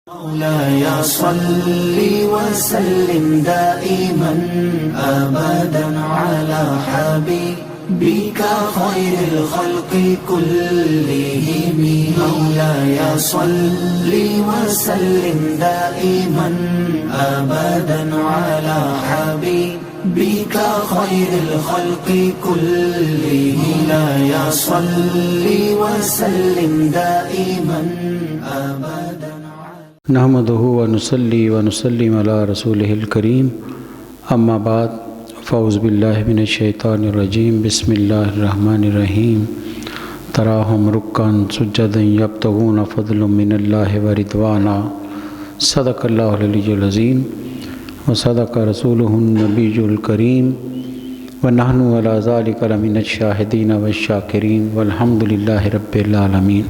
مولاي صل وسلم دائما أبدا على حبيبك خير الخلق كلهم. مولاي صل وسلم دائما أبدا على حبيبك خير الخلق كلهم. مولاي صل وسلم دائما أبدا. نحمده ونصلي ونسلم على رسوله الكريم. اما بعد فاعوذ باللہ من الشیطان الرجیم. بسم اللہ الرحمن الرحیم. تراہم رکعا سجدا یبتغون فضلا من اللہ ورضوانا. صدق اللہ العلی العظیم وصدق رسولہ النبی الکریم ونحن علی ذلک لمن الشاہدین والشاکرین والحمد للہ رب العالمین.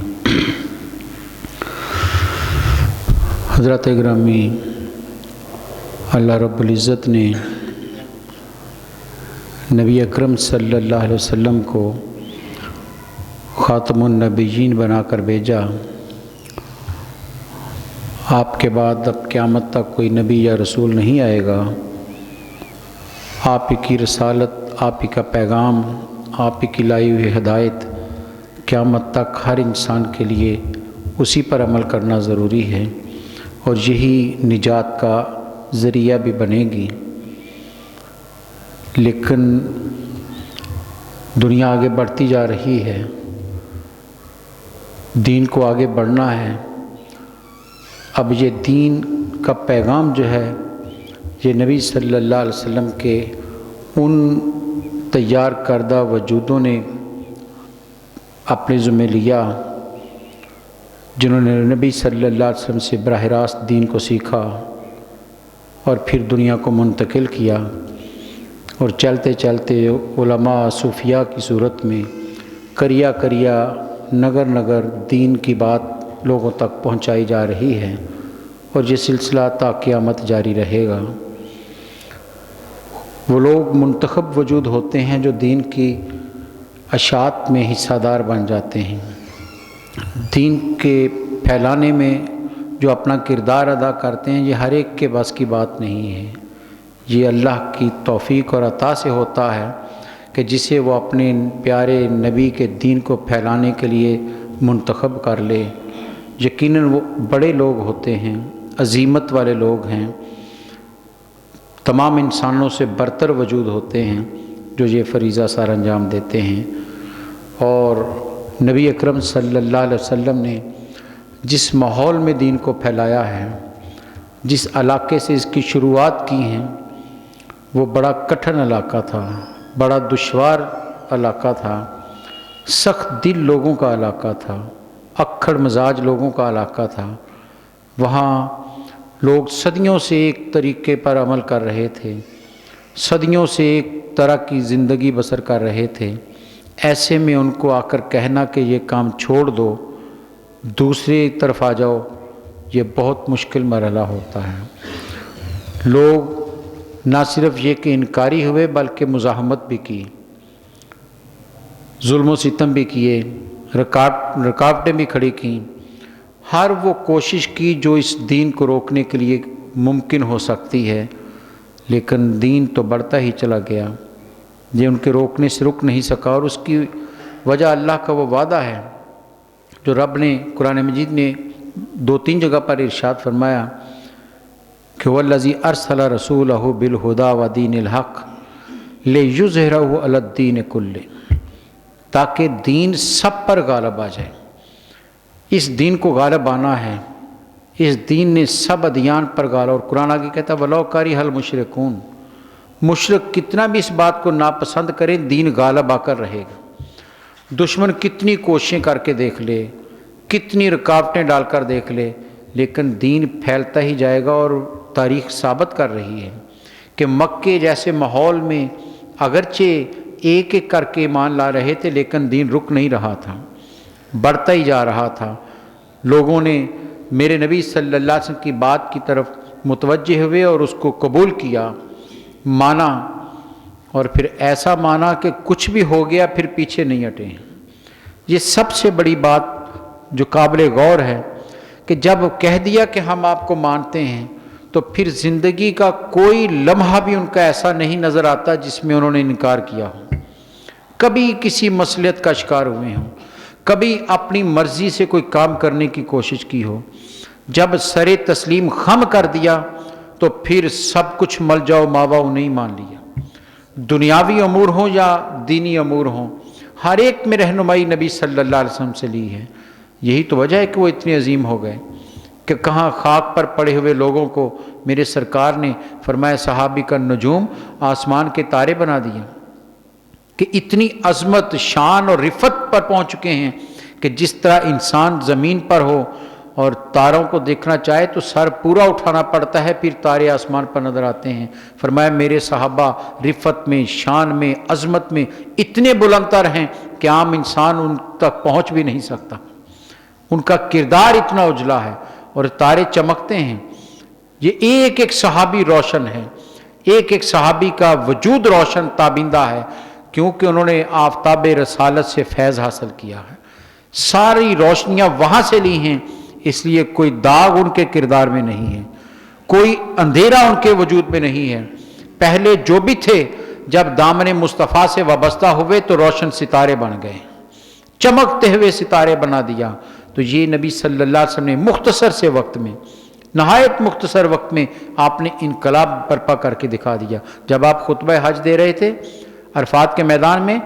حضرات گرامی، اللہ رب العزت نے نبی اکرم صلی اللہ علیہ وسلم کو خاتم النبیین بنا کر بھیجا. آپ کے بعد اب قیامت تک کوئی نبی یا رسول نہیں آئے گا. آپ ہی کی رسالت، آپ ہی کا پیغام، آپ ہی کی لائی ہوئی ہدایت قیامت تک ہر انسان کے لیے اسی پر عمل کرنا ضروری ہے، اور یہی نجات کا ذریعہ بھی بنے گی. لیکن دنیا آگے بڑھتی جا رہی ہے، دین کو آگے بڑھنا ہے. اب یہ دین کا پیغام جو ہے، یہ نبی صلی اللہ علیہ وسلم کے ان تیار کردہ وجودوں نے اپنے ذمہ لیا جنہوں نے نبی صلی اللہ علیہ وسلم سے براہ راست دین کو سیکھا اور پھر دنیا کو منتقل کیا، اور چلتے چلتے علماء صوفیاء کی صورت میں کریا کریا نگر نگر دین کی بات لوگوں تک پہنچائی جا رہی ہے، اور یہ سلسلہ تا قیامت جاری رہے گا. وہ لوگ منتخب وجود ہوتے ہیں جو دین کی اشاعت میں حصہ دار بن جاتے ہیں. دین کے پھیلانے میں جو اپنا کردار ادا کرتے ہیں، یہ ہر ایک کے بس کی بات نہیں ہے. یہ اللہ کی توفیق اور عطا سے ہوتا ہے کہ جسے وہ اپنے پیارے نبی کے دین کو پھیلانے کے لیے منتخب کر لے. یقیناً وہ بڑے لوگ ہوتے ہیں، عظیمت والے لوگ ہیں، تمام انسانوں سے برتر وجود ہوتے ہیں جو یہ فریضہ سر انجام دیتے ہیں. اور نبی اکرم صلی اللہ علیہ وسلم نے جس ماحول میں دین کو پھیلایا ہے، جس علاقے سے اس کی شروعات کی ہیں، وہ بڑا کٹھن علاقہ تھا، بڑا دشوار علاقہ تھا، سخت دل لوگوں کا علاقہ تھا، اکھڑ مزاج لوگوں کا علاقہ تھا. وہاں لوگ صدیوں سے ایک طریقے پر عمل کر رہے تھے، صدیوں سے ایک طرح کی زندگی بسر کر رہے تھے. ایسے میں ان کو آ کر کہنا کہ یہ کام چھوڑ دو، دوسری طرف آ جاؤ، یہ بہت مشکل مرحلہ ہوتا ہے. لوگ نہ صرف یہ کہ انکاری ہوئے بلکہ مزاحمت بھی کی، ظلم و ستم بھی کیے، رکاوٹیں بھی کھڑی کیں. ہر وہ کوشش کی جو اس دین کو روکنے کے لیے ممکن ہو سکتی ہے، لیکن دین تو بڑھتا ہی چلا گیا. یہ ان کے روکنے سے رک نہیں سکا، اور اس کی وجہ اللہ کا وہ وعدہ ہے جو رب نے قرآن مجید نے 2-3 جگہ پر ارشاد فرمایا کہ وَالَّذِي أَرْسَلَ رَسُولَهُ بِالْهُدَى وَدِينِ الْحَقِّ لِيُظْهِرَهُ عَلَى الدِّينِ كُلِّهِ، تاکہ دین سب پر غالب آ جائے. اس دین کو غالب آنا ہے، اس دین نے سب ادیان پر غالب. اور قرآن آگے کہتا ہے وَلَوْ كَرِهَ الْمُشْرِكُونَ، مشرک کتنا بھی اس بات کو ناپسند کریں، دین غالب آ کر رہے گا. دشمن کتنی کوششیں کر کے دیکھ لے، کتنی رکاوٹیں ڈال کر دیکھ لے، لیکن دین پھیلتا ہی جائے گا. اور تاریخ ثابت کر رہی ہے کہ مکے جیسے ماحول میں اگرچہ ایک ایک کر کے ایمان لا رہے تھے، لیکن دین رک نہیں رہا تھا، بڑھتا ہی جا رہا تھا. لوگوں نے میرے نبی صلی اللہ علیہ وسلم کی بات کی طرف متوجہ ہوئے اور اس کو قبول کیا، مانا، اور پھر ایسا مانا کہ کچھ بھی ہو گیا پھر پیچھے نہیں ہٹے. یہ سب سے بڑی بات جو قابل غور ہے کہ جب کہہ دیا کہ ہم آپ کو مانتے ہیں تو پھر زندگی کا کوئی لمحہ بھی ان کا ایسا نہیں نظر آتا جس میں انہوں نے انکار کیا ہو، کبھی کسی مصلحت کا شکار ہوئے ہوں، کبھی اپنی مرضی سے کوئی کام کرنے کی کوشش کی ہو۔ جب سر تسلیم خم کر دیا تو پھر سب کچھ مل جاؤ ماوا انہیں مان لیا، دنیاوی امور ہوں یا دینی امور ہوں، ہر ایک میں رہنمائی نبی صلی اللہ علیہ وسلم سے لی ہے۔ یہی تو وجہ ہے کہ وہ اتنے عظیم ہو گئے کہ کہاں خاک پر پڑے ہوئے لوگوں کو میرے سرکار نے فرمایا صحابی کا نجوم آسمان کے تارے بنا دیا، کہ اتنی عظمت شان اور رفت پر پہنچ چکے ہیں کہ جس طرح انسان زمین پر ہو اور تاروں کو دیکھنا چاہے تو سر پورا اٹھانا پڑتا ہے، پھر تارے آسمان پر نظر آتے ہیں۔ فرمایا میرے صحابہ رفت میں، شان میں، عظمت میں اتنے بلند تر ہیں کہ عام انسان ان تک پہنچ بھی نہیں سکتا، ان کا کردار اتنا اجلا ہے اور تارے چمکتے ہیں۔ یہ ایک ایک صحابی روشن ہے، ایک ایک صحابی کا وجود روشن تابندہ ہے، کیونکہ انہوں نے آفتاب رسالت سے فیض حاصل کیا ہے، ساری روشنیاں وہاں سے لی ہیں، اس لیے کوئی داغ ان کے کردار میں نہیں ہے، کوئی اندھیرا ان کے وجود میں نہیں ہے۔ پہلے جو بھی تھے جب دامن مصطفیٰ سے وابستہ ہوئے تو روشن ستارے بن گئے، چمکتے ہوئے ستارے بنا دیا۔ تو یہ نبی صلی اللہ علیہ وسلم نے مختصر سے وقت میں، نہایت مختصر وقت میں آپ نے انقلاب برپا کر کے دکھا دیا۔ جب آپ خطبہ حج دے رہے تھے عرفات کے میدان میں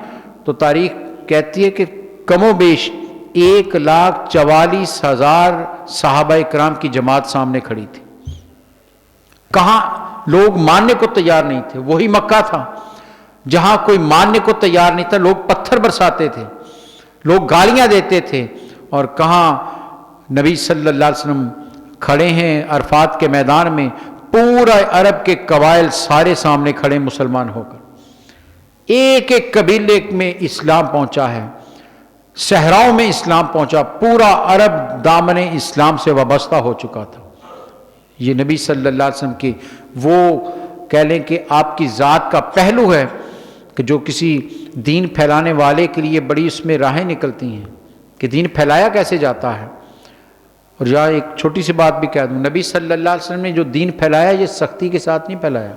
تو تاریخ کہتی ہے کہ کم و بیش 1,44,000 صحابہ کرام کی جماعت سامنے کھڑی تھی۔ کہاں لوگ ماننے کو تیار نہیں تھے، وہی مکہ تھا جہاں کوئی ماننے کو تیار نہیں تھا، لوگ پتھر برساتے تھے، لوگ گالیاں دیتے تھے، اور کہاں نبی صلی اللہ علیہ وسلم کھڑے ہیں عرفات کے میدان میں، پورا عرب کے قبائل سارے سامنے کھڑے مسلمان ہو کر، ایک ایک قبیلے میں اسلام پہنچا ہے، صحراؤں میں اسلام پہنچا، پورا عرب دامن اسلام سے وابستہ ہو چکا تھا۔ یہ نبی صلی اللہ علیہ وسلم کی وہ کہہ لیں کہ آپ کی ذات کا پہلو ہے کہ جو کسی دین پھیلانے والے کے لیے بڑی اس میں راہیں نکلتی ہیں کہ دین پھیلایا کیسے جاتا ہے۔ اور یہاں ایک چھوٹی سی بات بھی کہہ دوں، نبی صلی اللہ علیہ وسلم نے جو دین پھیلایا یہ سختی کے ساتھ نہیں پھیلایا،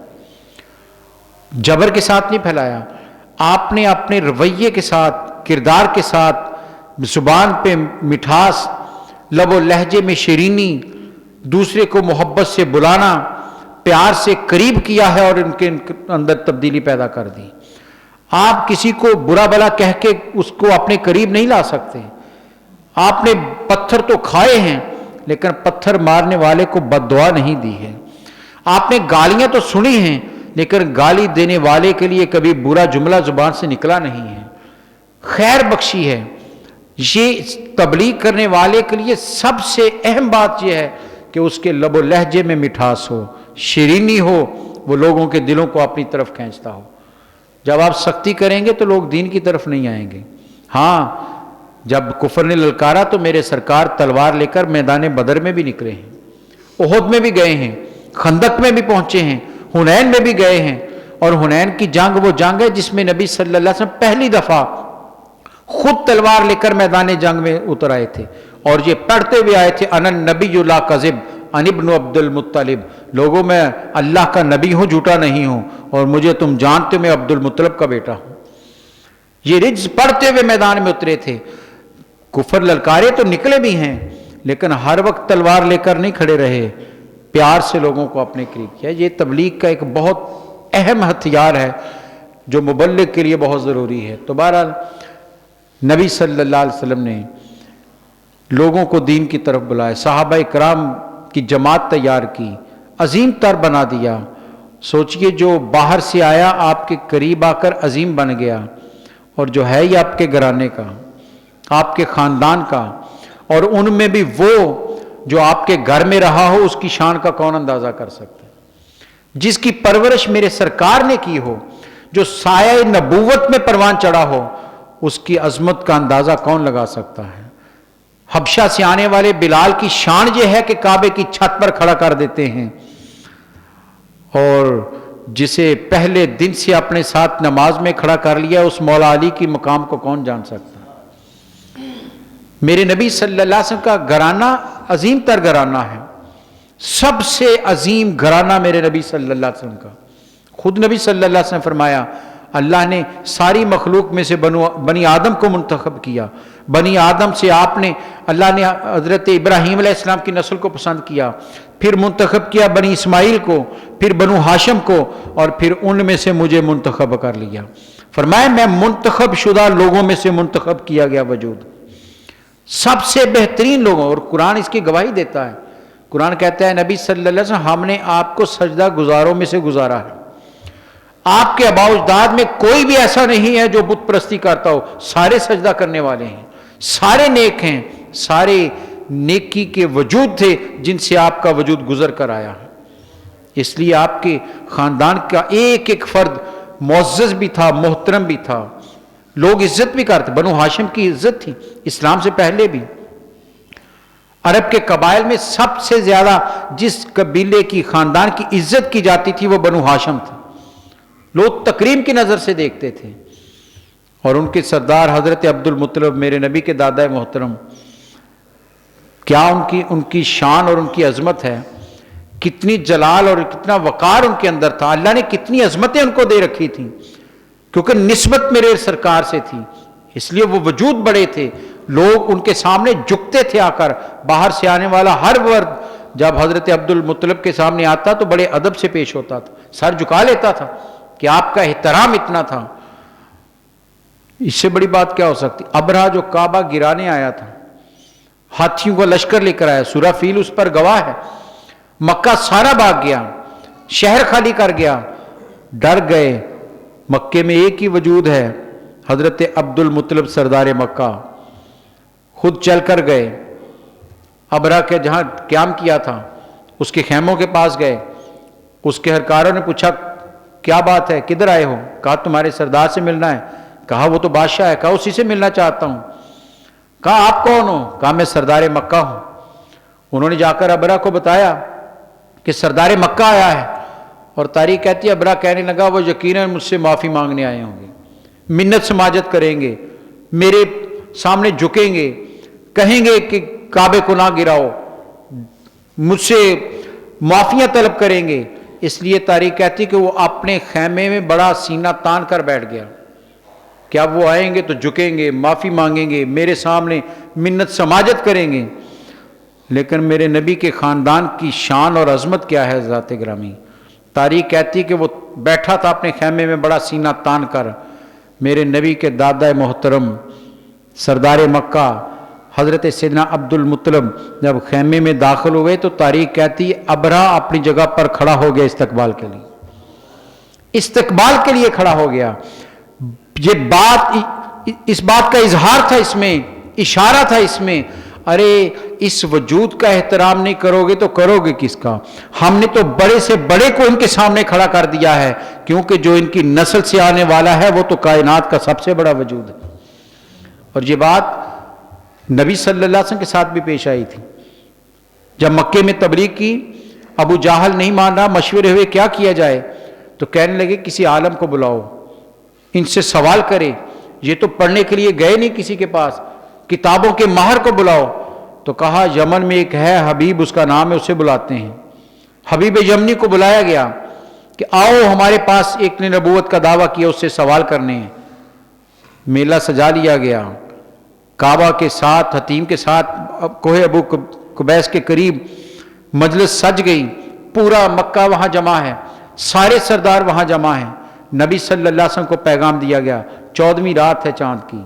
جبر کے ساتھ نہیں پھیلایا، آپ نے اپنے رویے کے ساتھ، کردار کے ساتھ، زبان پہ مٹھاس، لب و لہجے میں شیرینی، دوسرے کو محبت سے بلانا، پیار سے قریب کیا ہے اور ان کے اندر تبدیلی پیدا کر دی۔ آپ کسی کو برا بلا کہہ کے اس کو اپنے قریب نہیں لا سکتے۔ آپ نے پتھر تو کھائے ہیں لیکن پتھر مارنے والے کو بد دعا نہیں دی ہے۔ آپ نے گالیاں تو سنی ہیں لیکن گالی دینے والے کے لیے کبھی برا جملہ زبان سے نکلا نہیں ہے، خیر بخشی ہے۔ یہ تبلیغ کرنے والے کے لیے سب سے اہم بات یہ ہے کہ اس کے لب و لہجے میں مٹھاس ہو، شیرینی ہو، وہ لوگوں کے دلوں کو اپنی طرف کھینچتا ہو۔ جب آپ سختی کریں گے تو لوگ دین کی طرف نہیں آئیں گے۔ ہاں جب کفر نے للکارا تو میرے سرکار تلوار لے کر میدان بدر میں بھی نکلے ہیں، احد میں بھی گئے ہیں، خندق میں بھی پہنچے ہیں، حنین میں بھی گئے ہیں، اور حنین کی جنگ وہ جنگ ہے جس میں نبی صلی اللہ علیہ وسلم پہلی دفعہ خود تلوار لے کر میدان جنگ میں اتر آئے تھے، اور یہ پڑھتے ہوئے آئے تھے انا النبی لا کذب ان ابن عبد المطلب، لوگوں میں اللہ کا نبی ہوں، جھوٹا نہیں ہوں، اور مجھے تم جانتے میں عبد المطلب کا بیٹا ہوں۔ یہ رجز پڑھتے ہوئے میدان میں اترے تھے۔ کفر للکارے تو نکلے بھی ہیں لیکن ہر وقت تلوار لے کر نہیں کھڑے رہے، پیار سے لوگوں کو اپنے قریب کیا۔ یہ تبلیغ کا ایک بہت اہم ہتھیار ہے جو مبلغ کے لیے بہت ضروری ہے۔ تو بہرحال نبی صلی اللہ علیہ وسلم نے لوگوں کو دین کی طرف بلائے، صحابہ کرام کی جماعت تیار کی، عظیم تر بنا دیا۔ سوچئے جو باہر سے آیا آپ کے قریب آ کر عظیم بن گیا، اور جو ہے یہ آپ کے گھرانے کا، آپ کے خاندان کا، اور ان میں بھی وہ جو آپ کے گھر میں رہا ہو اس کی شان کا کون اندازہ کر سکتا ہے؟ جس کی پرورش میرے سرکار نے کی ہو، جو سایہ نبوت میں پروان چڑھا ہو، اس کی عظمت کا اندازہ کون لگا سکتا ہے؟ حبشہ سے آنے والے بلال کی شان یہ ہے کہ کعبے کی چھت پر کھڑا کر دیتے ہیں، اور جسے پہلے دن سے اپنے ساتھ نماز میں کھڑا کر لیا اس مولا علی کی مقام کو کون جان سکتا؟ میرے نبی صلی اللہ علیہ وسلم کا گھرانہ عظیم تر گھرانہ ہے، سب سے عظیم گھرانہ میرے نبی صلی اللہ علیہ وسلم کا۔ خود نبی صلی اللہ علیہ وسلم فرمایا اللہ نے ساری مخلوق میں سے بنی آدم کو منتخب کیا، بنی آدم سے اللہ نے حضرت ابراہیم علیہ السلام کی نسل کو پسند کیا، پھر منتخب کیا بنی اسماعیل کو، پھر بنو ہاشم کو، اور پھر ان میں سے مجھے منتخب کر لیا۔ فرمایا میں منتخب شدہ لوگوں میں سے منتخب کیا گیا وجود، سب سے بہترین لوگوں، اور قرآن اس کی گواہی دیتا ہے۔ قرآن کہتا ہے نبی صلی اللہ علیہ وسلم ہم نے آپ کو سجدہ گزاروں میں سے گزارا ہے، آپ کے آباء و اجداد میں کوئی بھی ایسا نہیں ہے جو بت پرستی کرتا ہو، سارے سجدہ کرنے والے ہیں، سارے نیک ہیں، سارے نیکی کے وجود تھے جن سے آپ کا وجود گزر کر آیا ہے۔ اس لیے آپ کے خاندان کا ایک ایک فرد معزز بھی تھا، محترم بھی تھا، لوگ عزت بھی کرتے۔ بنو ہاشم کی عزت تھی اسلام سے پہلے بھی۔ عرب کے قبائل میں سب سے زیادہ جس قبیلے کی خاندان کی عزت کی جاتی تھی وہ بنو ہاشم تھا، لوگ تکریم کی نظر سے دیکھتے تھے۔ اور ان کے سردار حضرت عبد المطلب میرے نبی کے دادا محترم، کیا ان کی شان اور ان کی عظمت ہے، کتنی جلال اور کتنا وقار ان کے اندر تھا، اللہ نے کتنی عظمتیں ان کو دے رکھی تھیں، کیونکہ نسبت میرے سرکار سے تھی، اس لیے وہ وجود بڑے تھے، لوگ ان کے سامنے جھکتے تھے آ کر۔ باہر سے آنے والا ہر ورد جب حضرت عبد المطلب کے سامنے آتا تو بڑے ادب سے پیش ہوتا تھا، سر جھکا لیتا تھا کہ آپ کا احترام اتنا تھا۔ اس سے بڑی بات کیا ہو سکتی؟ ابرہہ جو کعبہ گرانے آیا تھا، ہاتھیوں کا لشکر لے کر آیا، سورہ فیل اس پر گواہ ہے، مکہ سارا بھاگ گیا، شہر خالی کر گیا، ڈر گئے۔ مکے میں ایک ہی وجود ہے، حضرت عبد المطلب سردار مکہ، خود چل کر گئے۔ ابرہہ کے جہاں قیام کیا تھا اس کے خیموں کے پاس گئے، اس کے ہرکاروں نے پوچھا کیا بات ہے، کدھر آئے ہو؟ کہا تمہارے سردار سے ملنا ہے۔ کہا وہ تو بادشاہ ہے۔ کہا اسی سے ملنا چاہتا ہوں۔ کہا آپ کون ہو؟ کہا میں سردار مکہ ہوں۔ انہوں نے جا کر ابرہہ کو بتایا کہ سردار مکہ آیا ہے، اور تاریخ کہتی ہے ابرہہ کہنے لگا وہ یقیناً مجھ سے معافی مانگنے آئے ہوں گے، منت سماجت کریں گے، میرے سامنے جھکیں گے، کہیں گے کہ کعبے کو نہ گراؤ، مجھ سے معافیاں طلب کریں گے۔ اس لیے تاریخ کہتی کہ وہ اپنے خیمے میں بڑا سینہ تان کر بیٹھ گیا کہ اب وہ آئیں گے تو جھکیں گے، معافی مانگیں گے، میرے سامنے منت سماجت کریں گے۔ لیکن میرے نبی کے خاندان کی شان اور عظمت کیا ہے ذات گرامی؟ تاریخ کہتی کہ وہ بیٹھا تھا اپنے خیمے میں بڑا سینہ تان کر، میرے نبی کے دادا محترم سردار مکہ حضرت سیدنا عبد المطلب جب خیمے میں داخل ہوئے تو تاریخ کہتی ابرہہ اپنی جگہ پر کھڑا ہو گیا، استقبال کے لیے کھڑا ہو گیا۔ یہ بات، اس بات کا اظہار تھا، اس میں اشارہ تھا، اس میں ارے اس وجود کا احترام نہیں کرو گے تو کرو گے کس کا؟ ہم نے تو بڑے سے بڑے کو ان کے سامنے کھڑا کر دیا ہے، کیونکہ جو ان کی نسل سے آنے والا ہے وہ تو کائنات کا سب سے بڑا وجود ہے۔ اور یہ بات نبی صلی اللہ علیہ وسلم کے ساتھ بھی پیش آئی تھی۔ جب مکے میں تبلیغ کی، ابو جہل نہیں مان رہا، مشورے ہوئے کیا کیا جائے، تو کہنے لگے کسی عالم کو بلاؤ، ان سے سوال کرے، یہ تو پڑھنے کے لیے گئے نہیں کسی کے پاس، کتابوں کے ماہر کو بلاؤ۔ تو کہا یمن میں ایک ہے حبیب، اس کا نام ہے، اسے بلاتے ہیں۔ حبیب یمنی کو بلایا گیا کہ آؤ ہمارے پاس ایک نے نبوت کا دعویٰ کیا، اس سے سوال کرنے ہیں۔ میلہ سجا لیا گیا، کعبہ کے ساتھ، حتیم کے ساتھ، کوہ ابو قبیس کے قریب مجلس سج گئی، پورا مکہ وہاں جمع ہے، سارے سردار وہاں جمع ہیں۔ نبی صلی اللہ علیہ وسلم کو پیغام دیا گیا، 14ویں رات ہے چاند کی،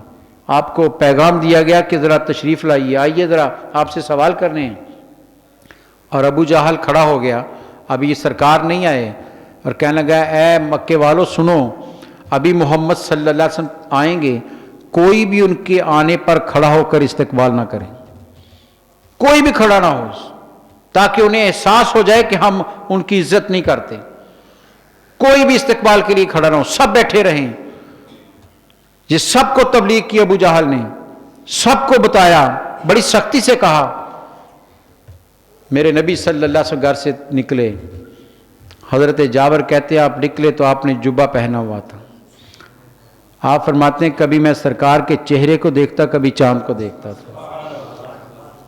آپ کو پیغام دیا گیا کہ ذرا تشریف لائیے، آئیے ذرا آپ سے سوال کرنے ہیں۔ اور ابو جہل کھڑا ہو گیا، ابھی یہ سرکار نہیں آئے، اور کہنے لگا اے مکے والو سنو، ابھی محمد صلی اللہ علیہ وسلم آئیں گے، کوئی بھی ان کے آنے پر کھڑا ہو کر استقبال نہ کریں، کوئی بھی کھڑا نہ ہو، تاکہ انہیں احساس ہو جائے کہ ہم ان کی عزت نہیں کرتے۔ کوئی بھی استقبال کے لیے کھڑا نہ ہو، سب بیٹھے رہیں۔ یہ سب کو تبلیغ کی ابو جہل نے، سب کو بتایا، بڑی سختی سے کہا۔ میرے نبی صلی اللہ علیہ وسلم گھر سے نکلے، حضرت جابر کہتے ہیں آپ نکلے تو آپ نے جبہ پہنا ہوا تھا۔ آپ فرماتے ہیں کبھی میں سرکار کے چہرے کو دیکھتا، کبھی چاند کو دیکھتا تھا۔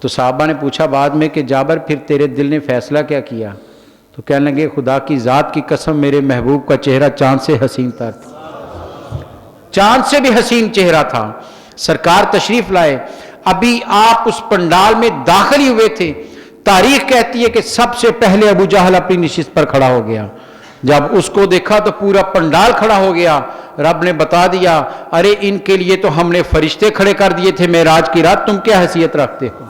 تو صحابہ نے پوچھا بعد میں کہ جابر پھر تیرے دل نے فیصلہ کیا کیا؟ تو کہنے لگے خدا کی ذات کی قسم میرے محبوب کا چہرہ چاند سے حسین تر تھا، چاند سے بھی حسین چہرہ تھا۔ سرکار تشریف لائے، ابھی آپ اس پنڈال میں داخل ہی ہوئے تھے، تاریخ کہتی ہے کہ سب سے پہلے ابو جہل اپنی نشست پر کھڑا ہو گیا۔ جب اس کو دیکھا تو پورا پنڈال کھڑا ہو گیا۔ رب نے بتا دیا ارے ان کے لیے تو ہم نے فرشتے کھڑے کر دیے تھے معراج کی رات، تم کیا حیثیت رکھتے ہو؟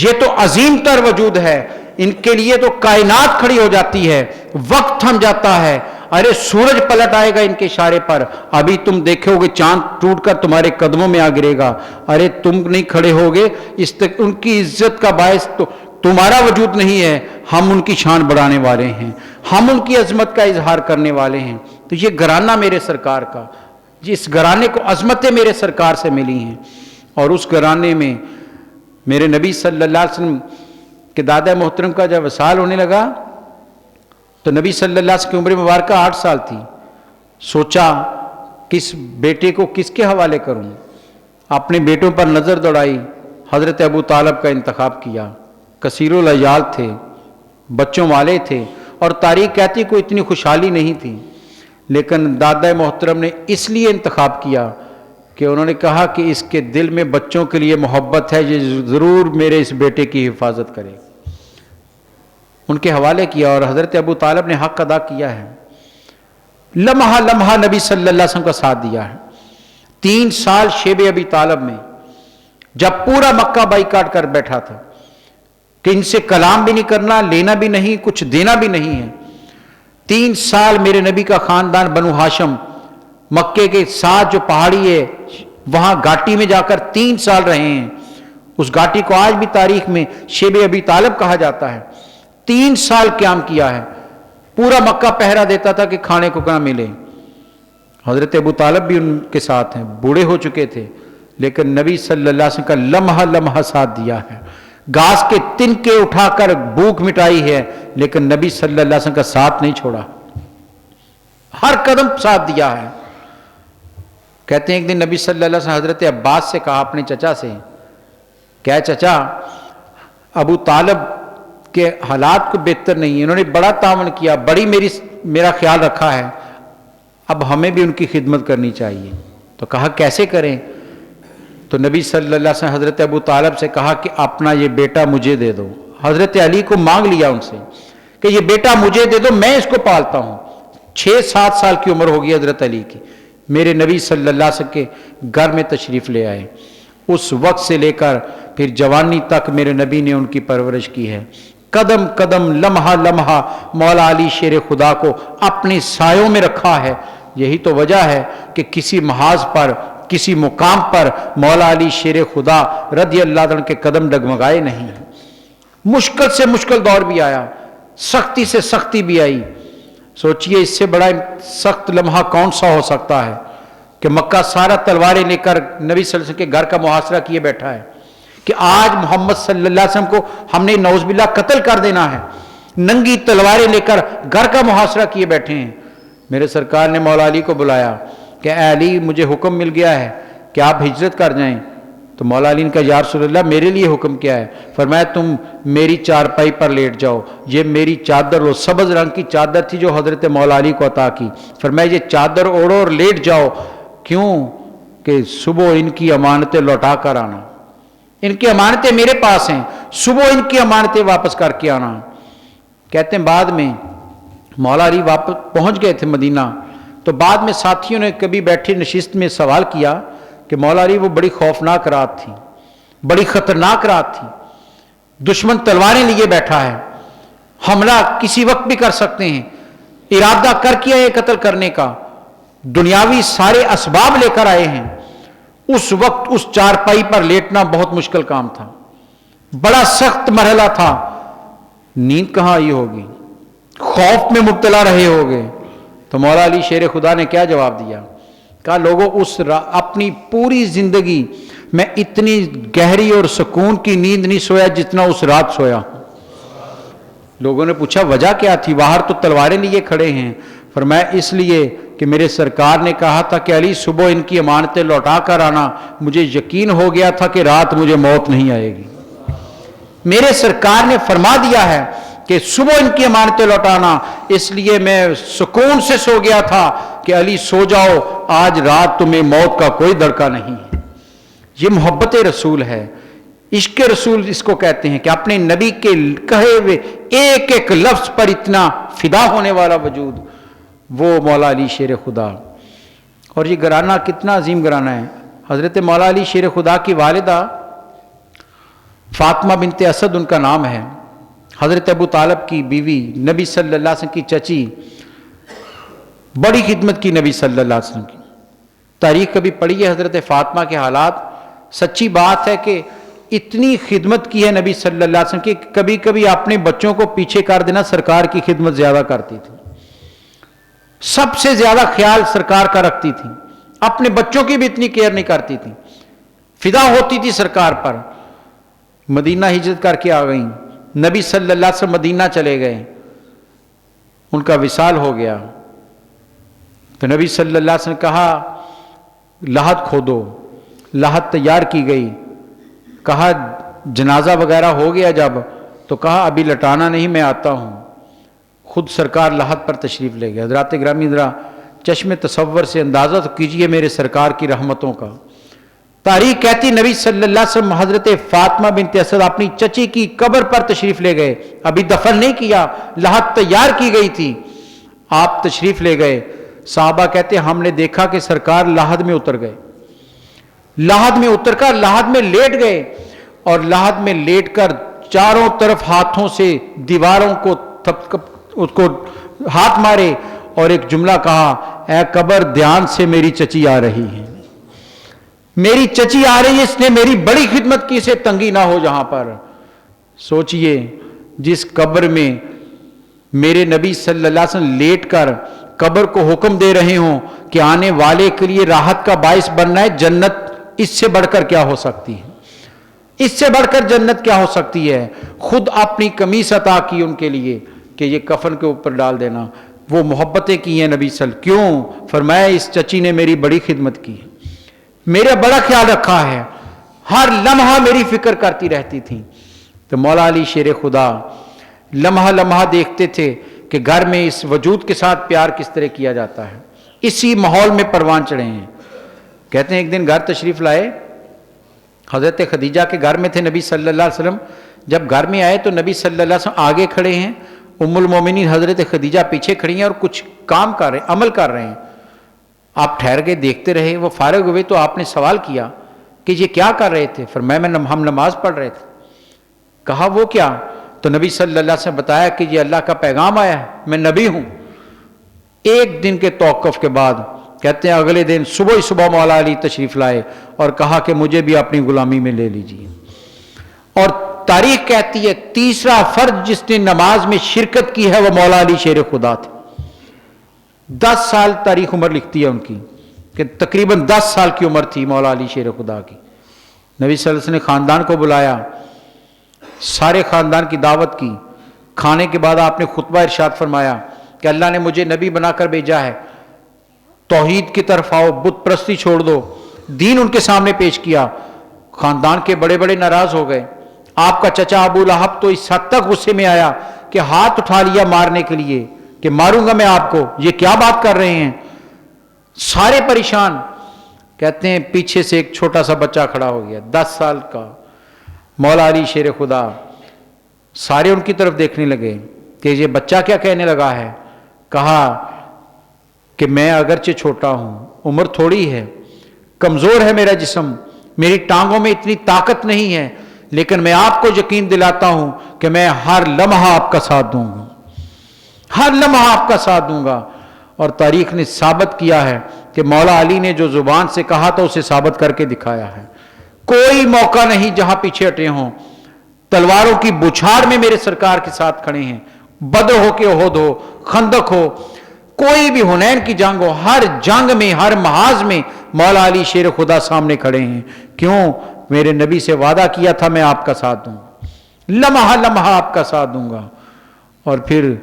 یہ تو عظیم تر وجود ہے، ان کے لیے تو کائنات کھڑی ہو جاتی ہے، وقت تھم جاتا ہے، ارے سورج پلٹ آئے گا ان کے اشارے پر، ابھی تم دیکھو گے چاند ٹوٹ کر تمہارے قدموں میں آ گرے گا، ارے تم نہیں کھڑے ہوگے، ان کی عزت کا باعث تو تمہارا وجود نہیں ہے، ہم ان کی شان بڑھانے والے ہیں، ہم ان کی عظمت کا اظہار کرنے والے ہیں۔ تو یہ گھرانہ میرے سرکار کا، جس گھرانے کو عظمتیں میرے سرکار سے ملی ہیں، اور اس گھرانے میں میرے نبی صلی اللہ علیہ وسلم کے دادا محترم کا جب وصال ہونے لگا تو نبی صلی اللہ علیہ وسلم کی عمر مبارکہ 8 سال تھی۔ سوچا کس بیٹے کو کس کے حوالے کروں، اپنے بیٹوں پر نظر دوڑائی، حضرت ابو طالب کا انتخاب کیا۔ کثیر العیال تھے، بچوں والے تھے، اور تاریخ کہتی کوئی اتنی خوشحالی نہیں تھی، لیکن دادا محترم نے اس لیے انتخاب کیا کہ انہوں نے کہا کہ اس کے دل میں بچوں کے لیے محبت ہے، یہ ضرور میرے اس بیٹے کی حفاظت کرے، ان کے حوالے کیا، اور حضرت ابو طالب نے حق ادا کیا ہے، لمحہ لمحہ نبی صلی اللہ علیہ وسلم کا ساتھ دیا ہے۔ 3 سال شیب ابی طالب میں جب پورا مکہ بائیکاٹ کر بیٹھا تھا کہ ان سے کلام بھی نہیں کرنا، لینا بھی نہیں، کچھ دینا بھی نہیں ہے، 3 سال میرے نبی کا خاندان بنو ہاشم مکے کے ساتھ جو پہاڑی ہے وہاں گھاٹی میں جا کر 3 سال رہے ہیں۔ اس گھاٹی کو آج بھی تاریخ میں شیب ابی طالب کہا جاتا ہے۔ 3 سال قیام کیا ہے، پورا مکہ پہرا دیتا تھا کہ کھانے کو کہاں ملے۔ حضرت ابو طالب بھی ان کے ساتھ ہیں، بوڑھے ہو چکے تھے، لیکن نبی صلی اللہ علیہ وسلم کا لمحہ لمحہ ساتھ دیا ہے۔ گھاس کے تنکے اٹھا کر بھوک مٹائی ہے، لیکن نبی صلی اللہ علیہ وسلم کا ساتھ نہیں چھوڑا، ہر قدم ساتھ دیا ہے۔ کہتے ہیں ایک دن نبی صلی اللہ علیہ وسلم حضرت عباس سے کہا اپنے چچا سے، کیا چچا ابو طالب کے حالات کو بہتر نہیں ہے، انہوں نے بڑا تعاون کیا، بڑی میرا خیال رکھا ہے، اب ہمیں بھی ان کی خدمت کرنی چاہیے۔ تو کہا کیسے کریں؟ تو نبی صلی اللہ علیہ وسلم حضرت ابو طالب سے کہا کہ اپنا یہ بیٹا مجھے دے دو۔ حضرت علی کو مانگ لیا ان سے کہ یہ بیٹا مجھے دے دو، میں اس کو پالتا ہوں۔ 6-7 سال کی عمر ہوگی حضرت علی کی، میرے نبی صلی اللہ علیہ وسلم کے گھر میں تشریف لے آئے۔ اس وقت سے لے کر پھر جوانی تک میرے نبی نے ان کی پرورش کی ہے، قدم قدم لمحہ لمحہ مولا علی شیر خدا کو اپنے سایوں میں رکھا ہے۔ یہی تو وجہ ہے کہ کسی محاذ پر، کسی مقام پر مولا علی شیر خدا رضی اللہ عنہ کے قدم ڈگمگائے نہیں۔ مشکل سے مشکل دور بھی آیا، سختی سے سختی بھی آئی۔ سوچئے اس سے بڑا سخت لمحہ کون سا ہو سکتا ہے کہ مکہ سارا تلواریں لے کر نبی صلی اللہ علیہ وسلم کے گھر کا محاصرہ کیے بیٹھا ہے، کہ آج محمد صلی اللہ علیہ وسلم کو ہم نے نعوذ باللہ قتل کر دینا ہے، ننگی تلواریں لے کر گھر کا محاصرہ کیے بیٹھے ہیں۔ میرے سرکار نے مولا علی کو بلایا کہ اے علی مجھے حکم مل گیا ہے کہ آپ ہجرت کر جائیں۔ تو مولا علی نے کہا یا رسول اللہ میرے لیے حکم کیا ہے؟ فرمایا تم میری چارپائی پر لیٹ جاؤ، یہ میری چادر، وہ سبز رنگ کی چادر تھی جو حضرت مولا علی کو عطا کی، فرمایا یہ چادر اوڑھو اور لیٹ جاؤ، کیوں کہ صبح ان کی امانتیں لوٹا کر آنا، ان کی امانتیں میرے پاس ہیں، صبح ان کی امانتیں واپس کر کے آنا۔ کہتے ہیں بعد میں مولا علی واپس پہنچ گئے تھے مدینہ، تو بعد میں ساتھیوں نے کبھی بیٹھی نشست میں سوال کیا کہ مولا علی وہ بڑی خوفناک رات تھی، بڑی خطرناک رات تھی، دشمن تلواریں لیے بیٹھا ہے، حملہ کسی وقت بھی کر سکتے ہیں، ارادہ کر کیا یہ قتل کرنے کا، دنیاوی سارے اسباب لے کر آئے ہیں۔ اس وقت اس چارپائی پر لیٹنا بہت مشکل کام تھا، بڑا سخت مرحلہ تھا، نیند کہاں آئی ہوگی، خوف میں مبتلا رہے ہوگے۔ تو مولا علی شیر خدا نے کیا جواب دیا؟ کہا لوگوں اپنی پوری زندگی میں اتنی گہری اور سکون کی نیند نہیں سویا جتنا اس رات سویا ہوں۔ لوگوں نے پوچھا وجہ کیا تھی، باہر تو تلواریں لیے کھڑے ہیں؟ فرمایا اس لیے کہ میرے سرکار نے کہا تھا کہ علی صبح ان کی امانتیں لوٹا کر آنا، مجھے یقین ہو گیا تھا کہ رات مجھے موت نہیں آئے گی۔ میرے سرکار نے فرما دیا ہے کہ صبح ان کی امانتیں لوٹانا، اس لیے میں سکون سے سو گیا تھا کہ علی سو جاؤ، آج رات تمہیں موت کا کوئی دڑکا نہیں ہے۔ یہ محبت رسول ہے، عشق رسول اس کو کہتے ہیں کہ اپنے نبی کے کہے ہوئے ایک ایک لفظ پر اتنا فدا ہونے والا وجود، وہ مولا علی شیر خدا۔ اور یہ گھرانہ کتنا عظیم گھرانہ ہے۔ حضرت مولا علی شیر خدا کی والدہ فاطمہ بنت اسد ان کا نام ہے، حضرت ابو طالب کی بیوی، نبی صلی اللہ علیہ وسلم کی چچی، بڑی خدمت کی نبی صلی اللہ علیہ وسلم کی۔ تاریخ کبھی پڑھی ہے حضرت فاطمہ کے حالات، سچی بات ہے کہ اتنی خدمت کی ہے نبی صلی اللہ علیہ وسلم کی، کبھی کبھی اپنے بچوں کو پیچھے کر دینا، سرکار کی خدمت زیادہ کرتی تھی، سب سے زیادہ خیال سرکار کا رکھتی تھی، اپنے بچوں کی بھی اتنی کیئر نہیں کرتی تھی، فدا ہوتی تھی سرکار پر۔ مدینہ ہجرت کر کے آ گئیں، نبی صلی اللہ علیہ وسلم مدینہ چلے گئے، ان کا وصال ہو گیا تو نبی صلی اللہ علیہ وسلم نے کہا لحد کھودو، لحد تیار کی گئی، کہا جنازہ وغیرہ ہو گیا جب، تو کہا ابھی لٹانا نہیں، میں آتا ہوں۔ خود سرکار لحد پر تشریف لے گئے۔ حضرات گرامی ذرا چشم تصور سے اندازہ تو کیجئے میرے سرکار کی رحمتوں کا۔ تاریخ کہتی نبی صلی اللہ علیہ وسلم حضرت فاطمہ بنت اسد اپنی چچی کی قبر پر تشریف لے گئے، ابھی دفن نہیں کیا، لحد تیار کی گئی تھی، آپ تشریف لے گئے۔ صحابہ کہتے ہم نے دیکھا کہ سرکار لحد میں اتر گئے، لحد میں اتر کر لحد میں لیٹ گئے، اور لحد میں لیٹ کر چاروں طرف ہاتھوں سے دیواروں کو اس کو ہاتھ مارے اور ایک جملہ کہا، اے قبر دھیان سے میری چچی آ رہی ہے، میری چچی آ رہی ہے، اس نے میری بڑی خدمت کی، اسے تنگی نہ ہو جہاں پر۔ سوچئے جس قبر میں میرے نبی صلی اللہ علیہ وسلم لیٹ کر قبر کو حکم دے رہے ہوں کہ آنے والے کے لیے راحت کا باعث بننا ہے، جنت اس سے بڑھ کر کیا ہو سکتی ہے، اس سے بڑھ کر جنت کیا ہو سکتی ہے۔ خود اپنی قمیص عطا کی ان کے لیے کہ یہ کفن کے اوپر ڈال دینا، وہ محبتیں کی ہیں نبی صلی اللہ علیہ وسلم۔ کیوں؟ فرمایا اس چچی نے میری بڑی خدمت کی، میرا بڑا خیال رکھا ہے، ہر لمحہ میری فکر کرتی رہتی تھی۔ تو مولا علی شیر خدا لمحہ لمحہ دیکھتے تھے کہ گھر میں اس وجود کے ساتھ پیار کس طرح کیا جاتا ہے، اسی ماحول میں پروان چڑھے ہیں۔ کہتے ہیں ایک دن گھر تشریف لائے، حضرت خدیجہ کے گھر میں تھے نبی صلی اللہ علیہ وسلم، جب گھر میں آئے تو نبی صلی اللہ علیہ وسلم آگے کھڑے ہیں، ام المومنین حضرت خدیجہ پیچھے کھڑی ہیں اور کچھ کام کر رہے ہیں، عمل کر رہے ہیں۔ آپ ٹھہر کے دیکھتے رہے، وہ فارغ ہوئے تو آپ نے سوال کیا کہ یہ کیا کر رہے تھے؟ فرمایا ہم نماز پڑھ رہے تھے۔ کہا وہ کیا؟ تو نبی صلی اللہ علیہ وسلم بتایا کہ یہ اللہ کا پیغام آیا ہے، میں نبی ہوں۔ ایک دن کے توقف کے بعد کہتے ہیں اگلے دن صبح ہی صبح مولا علی تشریف لائے اور کہا کہ مجھے بھی اپنی غلامی میں لے لیجیے۔ اور تاریخ کہتی ہے تیسرا فرد جس نے نماز میں شرکت کی ہے وہ مولا علی شیر خدا تھے۔ 10 سال تاریخ عمر لکھتی ہے ان کی کہ تقریباً 10 سال کی عمر تھی مولا علی شیر خدا کی۔ نبی صلی اللہ علیہ وسلم نے خاندان کو بلایا، سارے خاندان کی دعوت کی، کھانے کے بعد آپ نے خطبہ ارشاد فرمایا کہ اللہ نے مجھے نبی بنا کر بھیجا ہے، توحید کی طرف آؤ، بت پرستی چھوڑ دو، دین ان کے سامنے پیش کیا۔ خاندان کے بڑے بڑے ناراض ہو گئے۔ آپ کا چچا ابو لہب تو اس حد تک غصے میں آیا کہ ہاتھ اٹھا لیا مارنے کے لیے کہ ماروں گا میں آپ کو، یہ کیا بات کر رہے ہیں، سارے پریشان۔ کہتے ہیں پیچھے سے ایک چھوٹا سا بچہ کھڑا ہو گیا 10 سال کا، مولا علی شیر خدا، سارے ان کی طرف دیکھنے لگے کہ یہ بچہ کیا کہنے لگا ہے۔ کہا کہ میں اگرچہ چھوٹا ہوں، عمر تھوڑی ہے، کمزور ہے میرا جسم، میری ٹانگوں میں اتنی طاقت نہیں ہے، لیکن میں آپ کو یقین دلاتا ہوں کہ میں ہر لمحہ آپ کا ساتھ دوں گا، ہر لمحہ آپ کا ساتھ دوں گا۔ اور تاریخ نے ثابت کیا ہے کہ مولا علی نے جو زبان سے کہا تھا اسے ثابت کر کے دکھایا ہے۔ کوئی موقع نہیں جہاں پیچھے ہٹے ہوں، تلواروں کی بچھاڑ میں میرے سرکار کے ساتھ کھڑے ہیں، بدر ہو کہ احد ہو، خندق ہو، کوئی بھی حنین کی جنگ ہو، ہر جنگ میں ہر محاذ میں مولا علی شیر خدا سامنے کھڑے ہیں۔ کیوں؟ میرے نبی سے وعدہ کیا تھا میں آپ کا ساتھ دوں گا، لمحہ لمحہ آپ کا ساتھ دوں گا۔ اور پھر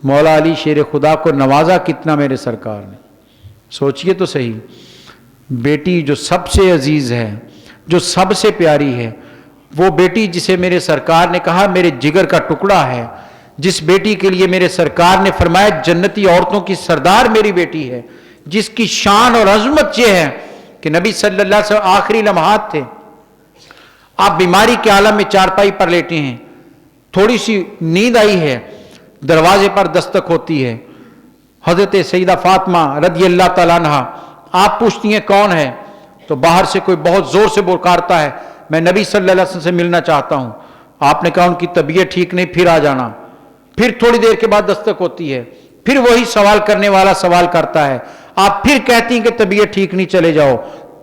مولا علی شیر خدا کو نوازا کتنا میرے سرکار نے، سوچئے تو صحیح۔ بیٹی جو سب سے عزیز ہے، جو سب سے پیاری ہے، وہ بیٹی جسے میرے سرکار نے کہا میرے جگر کا ٹکڑا ہے، جس بیٹی کے لیے میرے سرکار نے فرمایا جنتی عورتوں کی سردار میری بیٹی ہے، جس کی شان اور عظمت یہ ہے کہ نبی صلی اللہ علیہ وسلم آخری لمحات تھے، آپ بیماری کے عالم میں چارپائی پر لیٹے ہیں، تھوڑی سی نیند آئی ہے، دروازے پر دستک ہوتی ہے، حضرت سیدہ فاطمہ رضی اللہ تعالیٰ عنہ، آپ پوچھتی ہیں کون ہے؟ تو باہر سے کوئی بہت زور سے پکارتا ہے میں نبی صلی اللہ علیہ وسلم سے ملنا چاہتا ہوں۔ آپ نے کہا ان کی طبیعت ٹھیک نہیں، پھر آ جانا۔ پھر تھوڑی دیر کے بعد دستک ہوتی ہے، پھر وہی سوال کرنے والا سوال کرتا ہے، آپ پھر کہتی ہیں کہ طبیعت ٹھیک نہیں، چلے جاؤ۔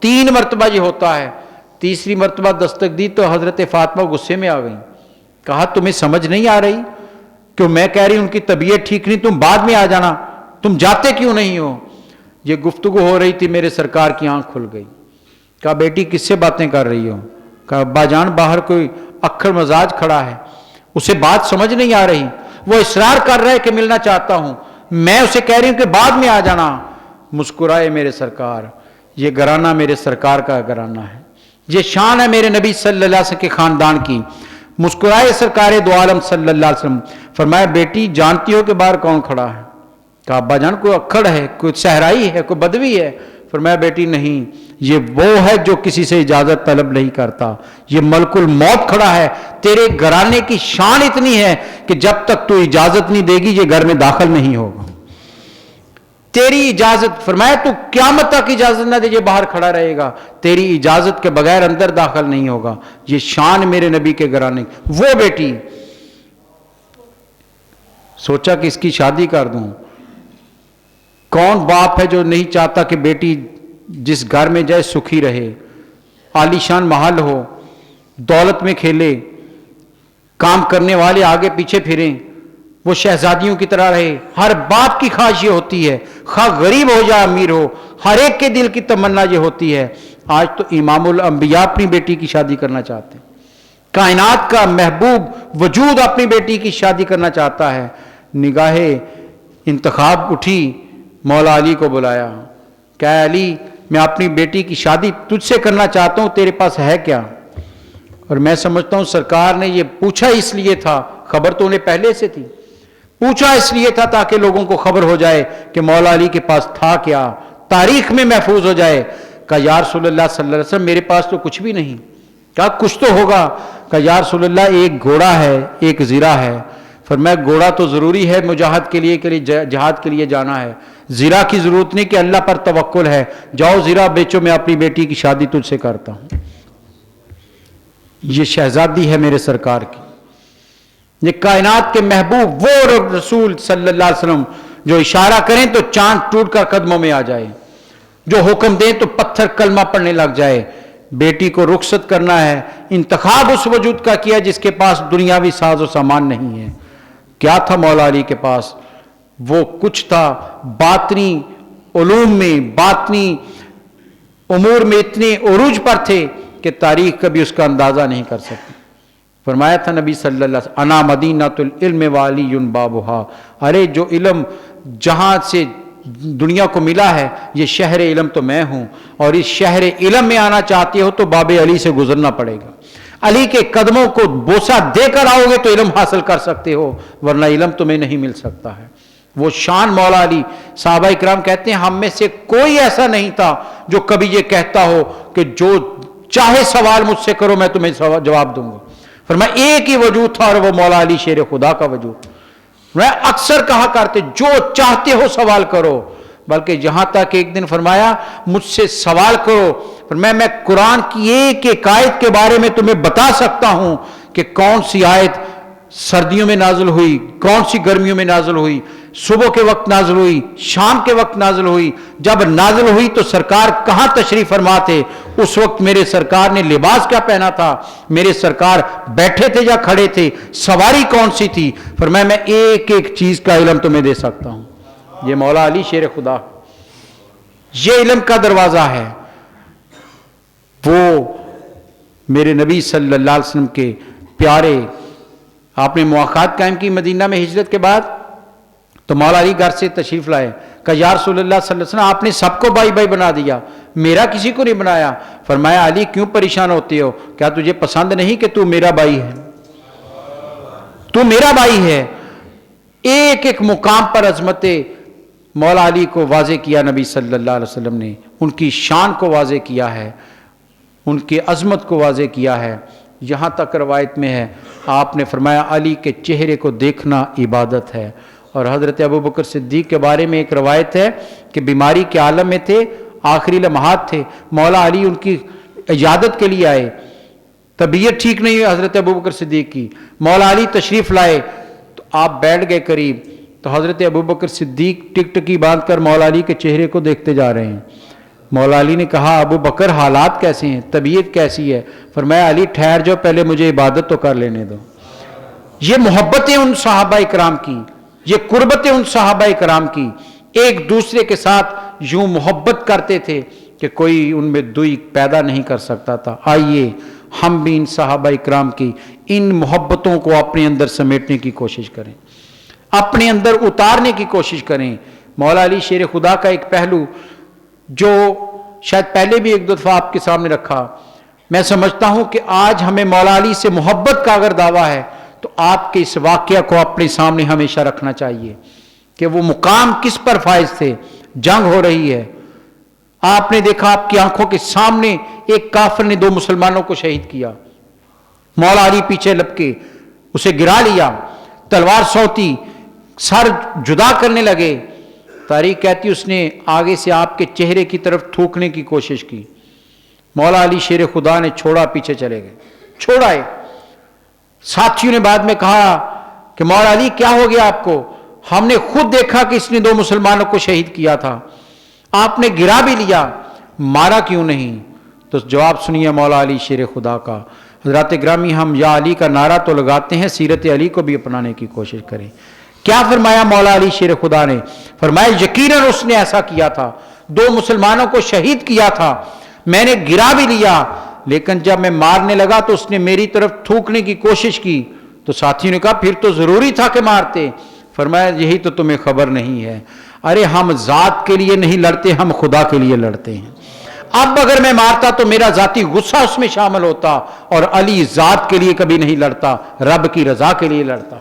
3 مرتبہ یہ ہوتا ہے۔ تیسری مرتبہ دستک دی تو حضرت فاطمہ غصے میں آ گئی، کہا تمہیں سمجھ نہیں آ رہی کہ میں کہہ رہی ہوں ان کی طبیعت ٹھیک نہیں، تم بعد میں آ جانا، تم جاتے کیوں نہیں ہو؟ یہ گفتگو ہو رہی تھی، میرے سرکار کی آنکھ کھل گئی۔ کہا بیٹی کس سے باتیں کر رہی ہو؟ کہا ابا جان باہر کوئی اکھڑ مزاج کھڑا ہے، اسے بات سمجھ نہیں آ رہی، وہ اصرار کر رہا ہے کہ ملنا چاہتا ہوں، میں اسے کہہ رہی ہوں کہ بعد میں آ جانا۔ مسکرائے میرے سرکار، یہ گھرانہ میرے سرکار کا گھرانہ ہے، یہ شان ہے میرے نبی صلی اللہ علیہ وسلم کے خاندان کی۔ مسکرائے سرکار دو عالم صلی اللہ علیہ وسلم، فرمایا بیٹی جانتی ہو کہ باہر کون کھڑا ہے؟ کہا ابا جان کوئی اکھڑ ہے، کوئی صحرائی ہے، کوئی بدوی ہے۔ فرمایا بیٹی نہیں، یہ وہ ہے جو کسی سے اجازت طلب نہیں کرتا، یہ ملک الموت کھڑا ہے، تیرے گھرانے کی شان اتنی ہے کہ جب تک تو اجازت نہیں دے گی یہ گھر میں داخل نہیں ہوگا، تیری اجازت۔ فرمایا تو قیامت تک اجازت نہ دے یہ باہر کھڑا رہے گا، تیری اجازت کے بغیر اندر داخل نہیں ہوگا، یہ شان میرے نبی کے گھرانے کی۔ وہ بیٹی سوچا کہ اس کی شادی کر دوں۔ کون باپ ہے جو نہیں چاہتا کہ بیٹی جس گھر میں جائے سکھی رہے، عالیشان محل ہو، دولت میں کھیلے، کام کرنے والے آگے پیچھے پھریں، وہ شہزادیوں کی طرح رہے۔ ہر باپ کی خواہش یہ ہوتی ہے، خواہ غریب ہو یا امیر ہو، ہر ایک کے دل کی تمنا یہ ہوتی ہے۔ آج تو امام الانبیاء اپنی بیٹی کی شادی کرنا چاہتے ہیں، کائنات کا محبوب وجود اپنی بیٹی کی شادی کرنا چاہتا ہے۔ نگاہ انتخاب اٹھی، مولا علی کو بلایا، کہ علی میں اپنی بیٹی کی شادی تجھ سے کرنا چاہتا ہوں، تیرے پاس ہے کیا؟ اور میں سمجھتا ہوں سرکار نے یہ پوچھا اس لیے تھا، خبر تو انہیں پہلے سے تھی، پوچھا اس لیے تھا تاکہ لوگوں کو خبر ہو جائے کہ مولا علی کے پاس تھا کیا، تاریخ میں محفوظ ہو جائے۔ کہا یا رسول اللہ صلی اللہ علیہ وسلم میرے پاس تو کچھ بھی نہیں۔ کہا کچھ تو ہوگا۔ کہا یا رسول اللہ ایک گھوڑا ہے، ایک زرہ ہے۔ فرمایا گھوڑا تو ضروری ہے مجاہد کے لیے جہاد کے لیے جانا ہے، زرہ کی ضرورت نہیں کہ اللہ پر توکل ہے، جاؤ زرہ بیچو، میں اپنی بیٹی کی شادی تجھ سے کرتا ہوں۔ یہ شہزادی ہے میرے سرکار کی، یہ کائنات کے محبوب وہ رسول صلی اللہ علیہ وسلم جو اشارہ کریں تو چاند ٹوٹ کر قدموں میں آ جائے، جو حکم دیں تو پتھر کلمہ پڑھنے لگ جائے۔ بیٹی کو رخصت کرنا ہے، انتخاب اس وجود کا کیا جس کے پاس دنیاوی ساز و سامان نہیں ہے۔ کیا تھا مولا علی کے پاس؟ وہ کچھ تھا باطنی علوم میں، باطنی امور میں اتنے عروج پر تھے کہ تاریخ کبھی اس کا اندازہ نہیں کر سکتی۔ فرمایا تھا نبی صلی اللہ علیہ وسلم انا مدینۃ العلم والی بابھا، ارے جو علم جہاں سے دنیا کو ملا ہے یہ شہر علم تو میں ہوں، اور اس شہر علم میں آنا چاہتے ہو تو باب علی سے گزرنا پڑے گا، علی کے قدموں کو بوسہ دے کر آؤ گے تو علم حاصل کر سکتے ہو، ورنہ علم تمہیں نہیں مل سکتا ہے۔ وہ شان مولا علی، صحابہ اکرام کہتے ہیں ہم میں سے کوئی ایسا نہیں تھا جو کبھی یہ کہتا ہو کہ جو چاہے سوال مجھ سے کرو میں تمہیں جواب دوں گا۔ فرمایا ایک ہی وجود تھا اور وہ مولا علی شیر خدا کا وجود۔ میں اکثر کہا کرتے جو چاہتے ہو سوال کرو، بلکہ یہاں تک ایک دن فرمایا مجھ سے سوال کرو، فرمایا میں قرآن کی ایک ایک آیت کے بارے میں تمہیں بتا سکتا ہوں کہ کون سی آیت سردیوں میں نازل ہوئی، کون سی گرمیوں میں نازل ہوئی، صبح کے وقت نازل ہوئی، شام کے وقت نازل ہوئی، جب نازل ہوئی تو سرکار کہاں تشریف فرما تھے، اس وقت میرے سرکار نے لباس کیا پہنا تھا، میرے سرکار بیٹھے تھے یا کھڑے تھے، سواری کون سی تھی۔ فرمایا میں ایک ایک چیز کا علم تمہیں دے سکتا ہوں۔ یہ مولا علی شیر خدا، یہ علم کا دروازہ ہے۔ وہ میرے نبی صلی اللہ علیہ وسلم کے پیارے، آپ نے مواقعات قائم کی مدینہ میں ہجرت کے بعد، تو مولا علی گھر سے تشریف لائے، کہا یا رسول اللہ صلی اللہ علیہ وسلم آپ نے سب کو بھائی بھائی بنا دیا، میرا کسی کو نہیں بنایا. فرمایا علی کیوں پریشان ہوتے ہو, کیا تجھے پسند نہیں کہ تو میرا بھائی ہے, تو میرا بھائی ہے. ایک ایک مقام پر عظمت مولا علی کو واضح کیا نبی صلی اللہ علیہ وسلم نے, ان کی شان کو واضح کیا ہے, ان کی عظمت کو واضح کیا ہے. یہاں تک روایت میں ہے آپ نے فرمایا علی کے چہرے کو دیکھنا عبادت ہے. اور حضرت ابوبکر صدیق کے بارے میں ایک روایت ہے کہ بیماری کے عالم میں تھے, آخری لمحات تھے, مولا علی ان کی عیادت کے لیے آئے, طبیعت ٹھیک نہیں ہوئی حضرت ابوبکر صدیق کی, مولا علی تشریف لائے تو آپ بیٹھ گئے قریب, تو حضرت ابوبکر صدیق ٹک ٹکی باندھ کر مولا علی کے چہرے کو دیکھتے جا رہے ہیں. مولا علی نے کہا ابو بکر حالات کیسے ہیں, طبیعت کیسی ہے؟ فرمایا علی ٹھہر جاؤ, پہلے مجھے عبادت تو کر لینے دو. یہ محبتیں ان صحابہ اکرام کی, یہ قربتیں ان صحابہ اکرام کی, ایک دوسرے کے ساتھ یوں محبت کرتے تھے کہ کوئی ان میں دوئی پیدا نہیں کر سکتا تھا. آئیے ہم بھی ان صحابہ اکرام کی ان محبتوں کو اپنے اندر سمیٹنے کی کوشش کریں, اپنے اندر اتارنے کی کوشش کریں. مولا علی شیر خدا کا ایک پہلو جو شاید پہلے بھی ایک دو دفعہ آپ کے سامنے رکھا, میں سمجھتا ہوں کہ آج ہمیں مولا علی سے محبت کا اگر دعویٰ ہے تو آپ کے اس واقعہ کو اپنے سامنے ہمیشہ رکھنا چاہیے کہ وہ مقام کس پر فائز تھے. جنگ ہو رہی ہے, آپ نے دیکھا آپ کی آنکھوں کے سامنے ایک کافر نے 2 مسلمانوں کو شہید کیا, مولا علی پیچھے لپکے اسے گرا لیا, تلوار سوتی, سر جدا کرنے لگے. تاریخ کہتی اس نے آگے سے آپ کے چہرے کی طرف تھوکنے کی کوشش کی, مولا علی شیر خدا نے چھوڑا, پیچھے چلے گئے, چھوڑائے. ساتھیوں نے بعد میں کہا کہ مولا علی کیا ہو گیا آپ کو, ہم نے خود دیکھا کہ اس نے 2 مسلمانوں کو شہید کیا تھا, آپ نے گرا بھی لیا, مارا کیوں نہیں؟ تو جواب سنیے مولا علی شیر خدا کا. حضرات گرامی ہم یا علی کا نعرہ تو لگاتے ہیں, سیرت علی کو بھی اپنانے کی کوشش کریں. کیا فرمایا مولا علی شیر خدا نے؟ فرمایا یقیناً اس نے ایسا کیا تھا, 2 مسلمانوں کو شہید کیا تھا, میں نے گرا بھی لیا, لیکن جب میں مارنے لگا تو اس نے میری طرف تھوکنے کی کوشش کی. تو ساتھیوں نے کہا پھر تو ضروری تھا کہ مارتے. فرمایا یہی تو تمہیں خبر نہیں ہے, ارے ہم ذات کے لیے نہیں لڑتے, ہم خدا کے لیے لڑتے ہیں. اب اگر میں مارتا تو میرا ذاتی غصہ اس میں شامل ہوتا, اور علی ذات کے لیے کبھی نہیں لڑتا, رب کی رضا کے لیے لڑتا.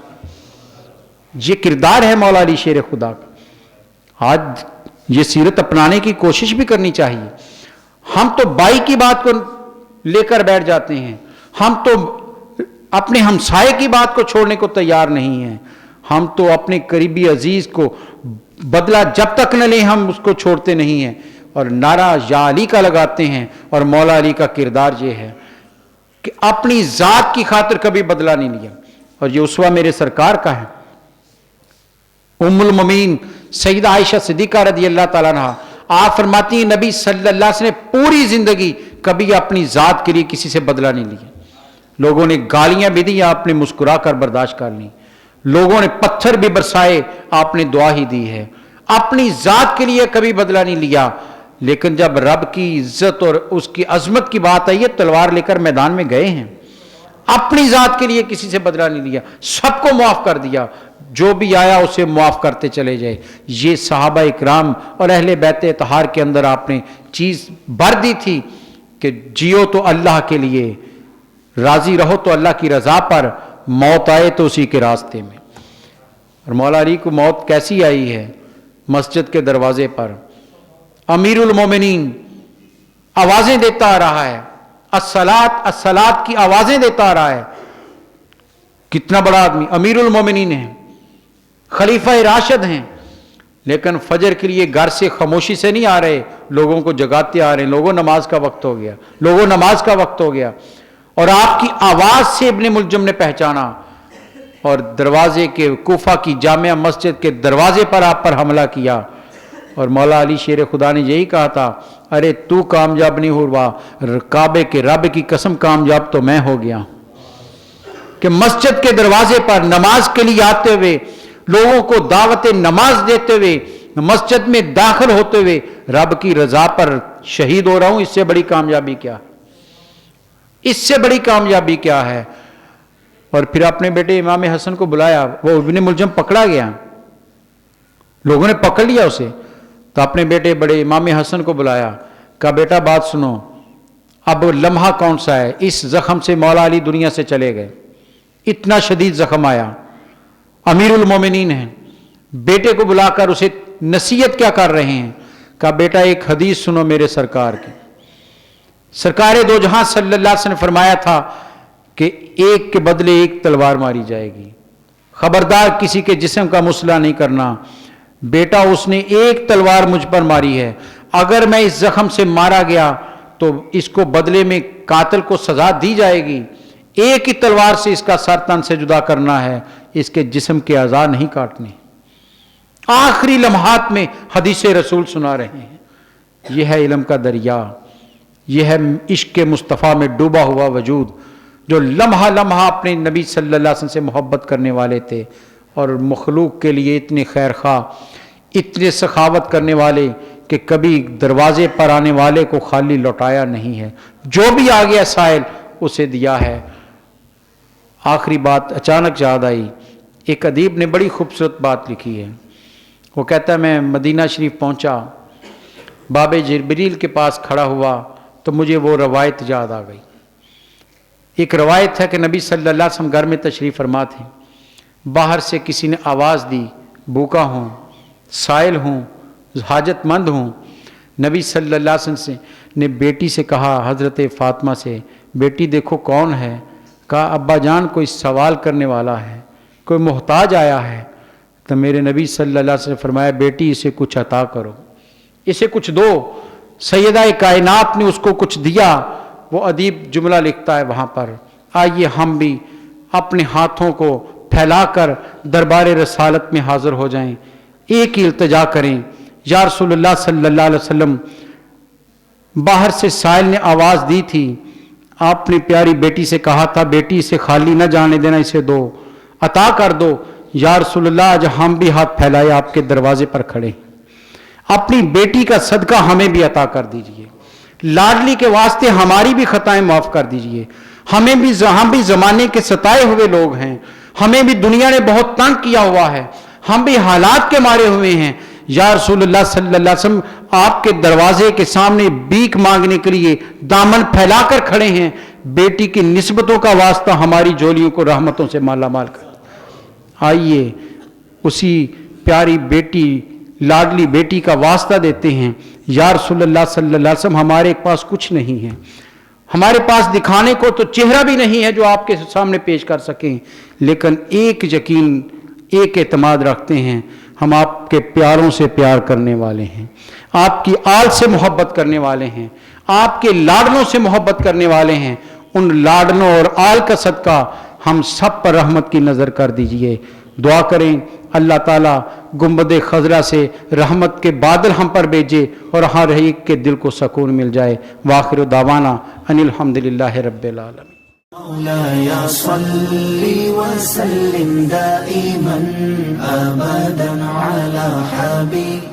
یہ کردار ہے مولا علی شیر خدا کا. آج یہ سیرت اپنانے کی کوشش بھی کرنی چاہیے. ہم تو بائی کی بات کو لے کر بیٹھ جاتے ہیں, ہم تو اپنے ہمسائے کی بات کو چھوڑنے کو تیار نہیں ہیں, ہم تو اپنے قریبی عزیز کو بدلہ جب تک نہ لیں ہم اس کو چھوڑتے نہیں ہیں, اور نعرہ یا علی کا لگاتے ہیں. اور مولا علی کا کردار یہ ہے کہ اپنی ذات کی خاطر کبھی بدلہ نہیں لیا, اور یہ اسوہ میرے سرکار کا ہے. ام المومنین سیدہ عائشہ صدیقہ رضی اللہ تعالیٰ عنہ, آپ فرماتی ہیں نبی صلی اللہ علیہ وسلم نے پوری زندگی کبھی اپنی ذات کے لیے کسی سے بدلہ نہیں لیا. لوگوں نے گالیاں بھی دی, آپ نے مسکرا کر برداشت کر لی. لوگوں نے پتھر بھی برسائے, آپ نے دعا ہی دی ہے. اپنی ذات کے لیے کبھی بدلہ نہیں لیا. لیکن جب رب کی عزت اور اس کی عظمت کی بات آئی ہے, تلوار لے کر میدان میں گئے ہیں, اپنی ذات کے لیے کسی سے بدلہ نہیں لیا, سب کو معاف کر دیا, جو بھی آیا اسے معاف کرتے چلے جائے. یہ صحابہ اکرام اور اہل بیت اطہار کے اندر آپ نے چیز بھر دی تھی کہ جیو تو اللہ کے لیے, راضی رہو تو اللہ کی رضا پر, موت آئے تو اسی کے راستے میں. اور مولا علی کو موت کیسی آئی ہے؟ مسجد کے دروازے پر امیر المومنین آوازیں دیتا آ رہا ہے, الصلاۃ الصلاۃ کی آوازیں دیتا آ رہا ہے. کتنا بڑا آدمی, امیر المومنین ہیں, خلیفہ راشد ہیں, لیکن فجر کے لیے گھر سے خاموشی سے نہیں آ رہے, لوگوں کو جگاتے آ رہے ہیں. لوگوں نماز کا وقت ہو گیا, لوگوں نماز کا وقت ہو گیا. اور آپ کی آواز سے ابن ملجم نے پہچانا, اور دروازے کے کوفہ کی جامع مسجد کے دروازے پر آپ پر حملہ کیا. اور مولا علی شیر خدا نے یہی کہا تھا, ارے تو کامیاب نہیں ہوا, کعبے کے رب کی قسم کامیاب تو میں ہو گیا. کہ مسجد کے دروازے پر نماز کے لیے آتے ہوئے, لوگوں کو دعوت نماز دیتے ہوئے, مسجد میں داخل ہوتے ہوئے رب کی رضا پر شہید ہو رہا ہوں, اس سے بڑی کامیابی کیا, اس سے بڑی کامیابی کیا ہے؟ اور پھر اپنے بیٹے امام حسن کو بلایا, وہ ابن ملجم پکڑا گیا, لوگوں نے پکڑ لیا اسے, تو اپنے بیٹے بڑے امام حسن کو بلایا, کہا بیٹا بات سنو، اب لمحہ کون سا ہے، اس زخم سے مولا علی دنیا سے چلے گئے، اتنا شدید زخم آیا، امیر المومنین ہیں، بیٹے کو بلا کر اسے نصیحت کیا کر رہے ہیں؟ کہا بیٹا ایک حدیث سنو میرے سرکار کی، سرکار دو جہاں صلی اللہ علیہ وسلم نے فرمایا تھا کہ ایک کے بدلے ایک تلوار ماری جائے گی، خبردار کسی کے جسم کا مسئلہ نہیں کرنا۔ بیٹا اس نے ایک تلوار مجھ پر ماری ہے، اگر میں اس زخم سے مارا گیا تو اس کو بدلے میں قاتل کو سزا دی جائے گی، ایک ہی تلوار سے اس کا سر تن سے جدا کرنا ہے، اس کے جسم کے اعضاء نہیں کاٹنے۔ آخری لمحات میں حدیث رسول سنا رہے ہیں۔ یہ ہے علم کا دریا، یہ ہے عشق مصطفیٰ میں ڈوبا ہوا وجود، جو لمحہ لمحہ اپنے نبی صلی اللہ علیہ وسلم سے محبت کرنے والے تھے اور مخلوق کے لیے اتنے خیر خواہ، اتنے سخاوت کرنے والے کہ کبھی دروازے پر آنے والے کو خالی لوٹایا نہیں ہے، جو بھی آ گیا سائل اسے دیا ہے۔ آخری بات اچانک یاد آئی، ایک ادیب نے بڑی خوبصورت بات لکھی ہے، وہ کہتا ہے میں مدینہ شریف پہنچا، باب جبریل کے پاس کھڑا ہوا تو مجھے وہ روایت یاد آ گئی۔ ایک روایت ہے کہ نبی صلی اللہ علیہ وسلم گھر میں تشریف فرما تھے، باہر سے کسی نے آواز دی، بھوکا ہوں، سائل ہوں، حاجت مند ہوں۔ نبی صلی اللہ علیہ وسلم نے بیٹی سے کہا، حضرت فاطمہ سے، بیٹی دیکھو کون ہے؟ کہا ابا جان کوئی سوال کرنے والا ہے، کوئی محتاج آیا ہے۔ تو میرے نبی صلی اللہ علیہ وسلم نے فرمایا بیٹی اسے کچھ عطا کرو، اسے کچھ دو۔ سیدہ کائنات نے اس کو کچھ دیا۔ وہ ادیب جملہ لکھتا ہے وہاں پر، آئیے ہم بھی اپنے ہاتھوں کو پھیلا کر دربار رسالت میں حاضر ہو جائیں، ایک ہی التجا کریں، یا رسول اللہ صلی اللہ علیہ وسلم، باہر سے سائل نے آواز دی تھی، آپ نے پیاری بیٹی سے کہا تھا بیٹی اسے خالی نہ جانے دینا، اسے دو، عطا کر دو۔ یا رسول اللہ آج ہم بھی ہاتھ پھیلائے آپ کے دروازے پر کھڑے، اپنی بیٹی کا صدقہ ہمیں بھی عطا کر دیجئے، لاڈلی کے واسطے ہماری بھی خطائیں معاف کر دیجئے، ہم بھی زمانے کے ستائے ہوئے لوگ ہیں، ہمیں بھی دنیا نے بہت تنگ کیا ہوا ہے، ہم بھی حالات کے مارے ہوئے ہیں۔ یا رسول اللہ صلی اللہ علیہ وسلم آپ کے دروازے کے سامنے بھیک مانگنے کے لیے دامن پھیلا کر کھڑے ہیں، بیٹی کی نسبتوں کا واسطہ ہماری جولیوں کو رحمتوں سے مالا مال کر۔ آئیے اسی پیاری بیٹی، لاڈلی بیٹی کا واسطہ دیتے ہیں۔ یا رسول اللہ صلی اللہ علیہ وسلم ہمارے پاس کچھ نہیں ہے، ہمارے پاس دکھانے کو تو چہرہ بھی نہیں ہے جو آپ کے سامنے پیش کر سکیں، لیکن ایک یقین، ایک اعتماد رکھتے ہیں، ہم آپ کے پیاروں سے پیار کرنے والے ہیں، آپ کی آل سے محبت کرنے والے ہیں، آپ کے لاڈلوں سے محبت کرنے والے ہیں۔ ان لاڈلوں اور آل کا صدقہ ہم سب پر رحمت کی نظر کر دیجئے۔ دعا کریں اللہ تعالیٰ گنبد خضرا سے رحمت کے بادل ہم پر بھیجے اور ہر ایک کے دل کو سکون مل جائے۔ وآخر دعوانا ان الحمدللہ رب العالمین۔ مولاي صل وسلم دائما أبدا على حبيبك